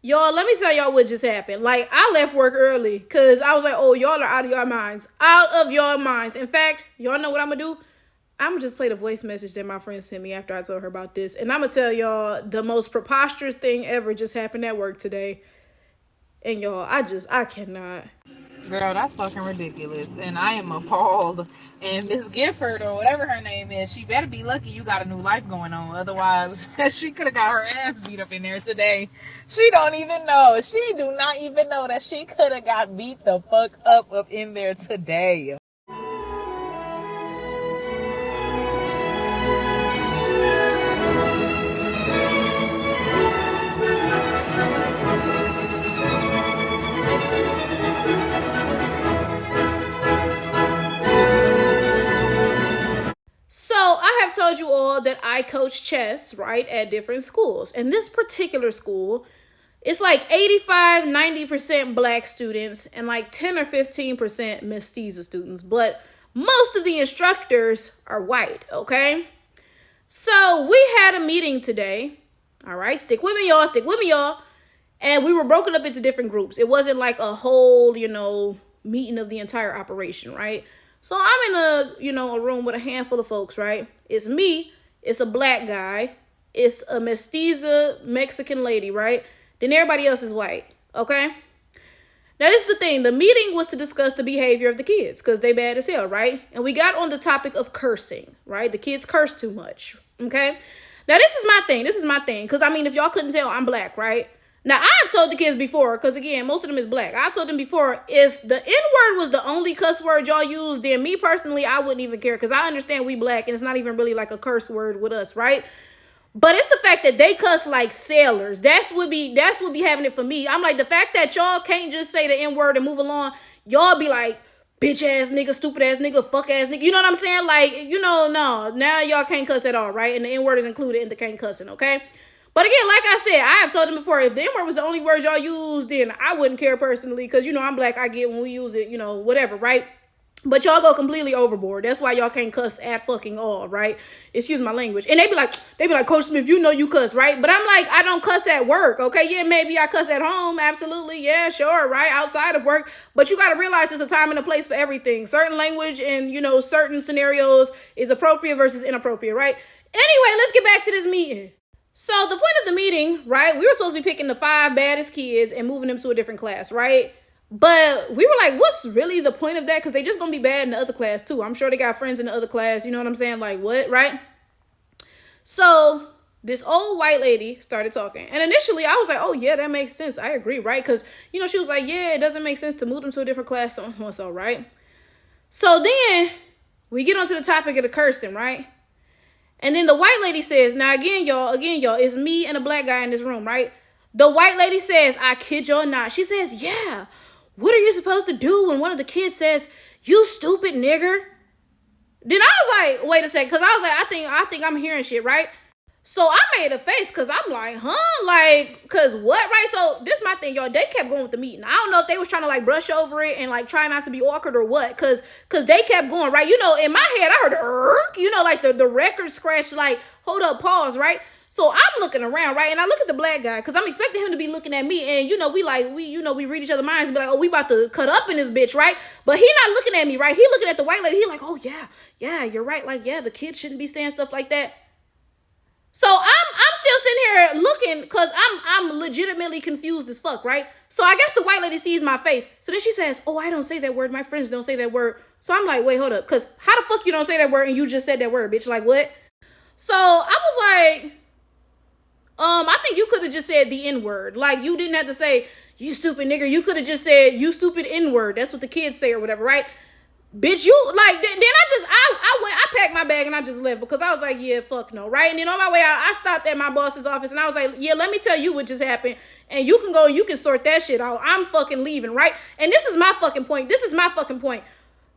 Y'all, let me tell y'all what just happened. Like, I left work early because I was like, oh, y'all are out of your minds. Out of your minds. In fact, y'all know what I'm going to do? I'm going to just play the voice message that my friend sent me after I told her about this. And I'm going to tell y'all the most preposterous thing ever just happened at work today. And y'all, I cannot. Girl, that's fucking ridiculous. And I am appalled. And Miss Gifford, or whatever her name is, she better be lucky you got a new life going on. Otherwise, she could have got her ass beat up in there today. She don't even know. She do not even know that she could have got beat the fuck up in there today. So I have told you all that I coach chess, right, at different schools. And this particular school, it's like 85, 90% black students and like 10 or 15% mestiza students. But most of the instructors are white, okay? So we had a meeting today. All right, stick with me, y'all. Stick with me, y'all. And we were broken up into different groups. It wasn't like a whole, meeting of the entire operation, right? So I'm in a room with a handful of folks, right? It's me, it's a black guy, it's a mestiza Mexican lady, right? Then everybody else is white, okay? Now this is the thing. The meeting was to discuss the behavior of the kids because they bad as hell, right? And we got on the topic of cursing, right? The kids curse too much, okay? Now this is my thing. This is my thing. Because, I mean, if y'all couldn't tell, I'm black, right? Now, I've told the kids before, because, again, most of them is black. I've told them before, if the N-word was the only cuss word y'all use, then me personally, I wouldn't even care. Because I understand we black, and it's not even really like a curse word with us, right? But it's the fact that they cuss like sailors. That's what be having it for me. I'm like, the fact that y'all can't just say the N-word and move along, y'all be like, bitch ass nigga, stupid ass nigga, fuck ass nigga. You know what I'm saying? Like, no. Now y'all can't cuss at all, right? And the N-word is included in the can't cussing, okay? But again, like I said, I have told them before, if the N-word was the only word y'all used, then I wouldn't care personally. Because, I'm black, I get when we use it, whatever, right? But y'all go completely overboard. That's why y'all can't cuss at fucking all, right? Excuse my language. And they be like, Coach Smith, you know you cuss, right? But I'm like, I don't cuss at work, okay? Yeah, maybe I cuss at home, absolutely. Yeah, sure, right? Outside of work. But you got to realize there's a time and a place for everything. Certain language and, certain scenarios is appropriate versus inappropriate, right? Anyway, let's get back to this meeting. So the point of the meeting, right? We were supposed to be picking the 5 baddest kids and moving them to a different class, right? But we were like, what's really the point of that? Because they just going to be bad in the other class too. I'm sure they got friends in the other class. You know what I'm saying? Like, what, right? So this old white lady started talking. And initially I was like, oh yeah, that makes sense. I agree, right? Because, she was like, yeah, it doesn't make sense to move them to a different class. So it's all right. So then we get onto the topic of the cursing, right? And then the white lady says, now again, y'all, it's me and a black guy in this room, right? The white lady says, I kid y'all not. She says, yeah, what are you supposed to do when one of the kids says, you stupid nigger? Then I was like, wait a second, because I was like, I think I'm hearing shit, right? So I made a face because I'm like, huh? Like, because what, right? So this is my thing, y'all. They kept going with the meeting. I don't know if they was trying to like brush over it and like try not to be awkward or what. Because they kept going, right? In my head, I heard, like the record scratch, like, hold up, pause, right? So I'm looking around, right? And I look at the black guy because I'm expecting him to be looking at me. And, we read each other's minds and be like, oh, we about to cut up in this bitch, right? But he not looking at me, right? He looking at the white lady. He like, oh, yeah, you're right. Like, yeah, the kids shouldn't be saying stuff like that. So I'm still sitting here looking because I'm legitimately confused as fuck, right? So I guess the white lady sees my face. So then she says, oh, I don't say that word. My friends don't say that word. So I'm like, wait, hold up. Because how the fuck you don't say that word and you just said that word, bitch? Like, what? So I was like, I think you could have just said the N-word. Like, you didn't have to say, you stupid nigger. You could have just said, you stupid N-word. That's what the kids say or whatever, right? Bitch, you, like, then I packed my bag and I just left because I was like, yeah, fuck no, right? And then on my way out, I stopped at my boss's office and I was like, yeah, let me tell you what just happened. And you can go and you can sort that shit out. I'm fucking leaving, right? And this is my fucking point.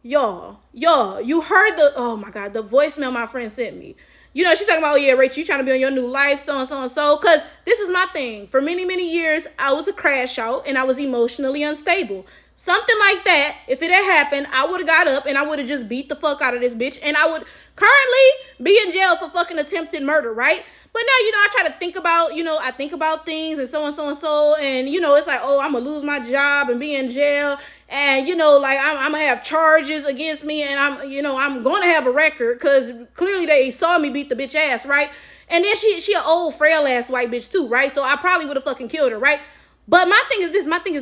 Y'all, you heard oh my God, the voicemail my friend sent me. She's talking about, oh yeah, Rachel, you trying to be on your new life, so and so and so. Because this is my thing. For many, many years, I was a crash out and I was emotionally unstable. Something like that, if it had happened, I would have got up and I would have just beat the fuck out of this bitch. And I would currently be in jail for fucking attempted murder, right? But now, I try to think about, I think about things and so and so and so. And, it's like, oh, I'm going to lose my job and be in jail. And, like I'm going to have charges against me. And I'm going to have a record because clearly they saw me beat the bitch ass, right? And then she an old, frail ass white bitch too, right? So I probably would have fucking killed her, right? But my thing is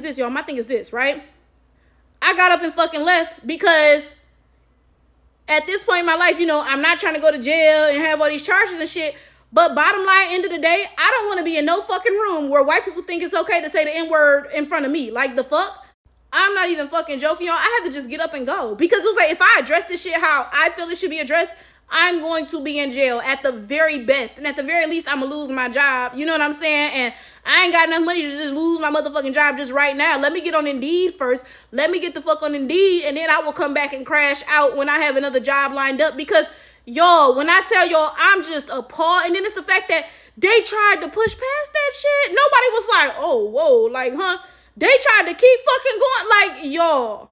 this, y'all. My thing is this, right? I got up and fucking left because at this point in my life, I'm not trying to go to jail and have all these charges and shit. But bottom line, end of the day, I don't want to be in no fucking room where white people think it's okay to say the N-word in front of me. Like, the fuck? I'm not even fucking joking, y'all. I had to just get up and go. Because it was like, if I address this shit how I feel it should be addressed, I'm going to be in jail at the very best. And at the very least, I'm going to lose my job. You know what I'm saying? And I ain't got enough money to just lose my motherfucking job just right now. Let me get on Indeed first. Let me get the fuck on Indeed. And then I will come back and crash out when I have another job lined up. Because, y'all, when I tell y'all, I'm just appalled. And then it's the fact that they tried to push past that shit. Nobody was like, oh, whoa, like, huh? They tried to keep fucking going. Like, y'all.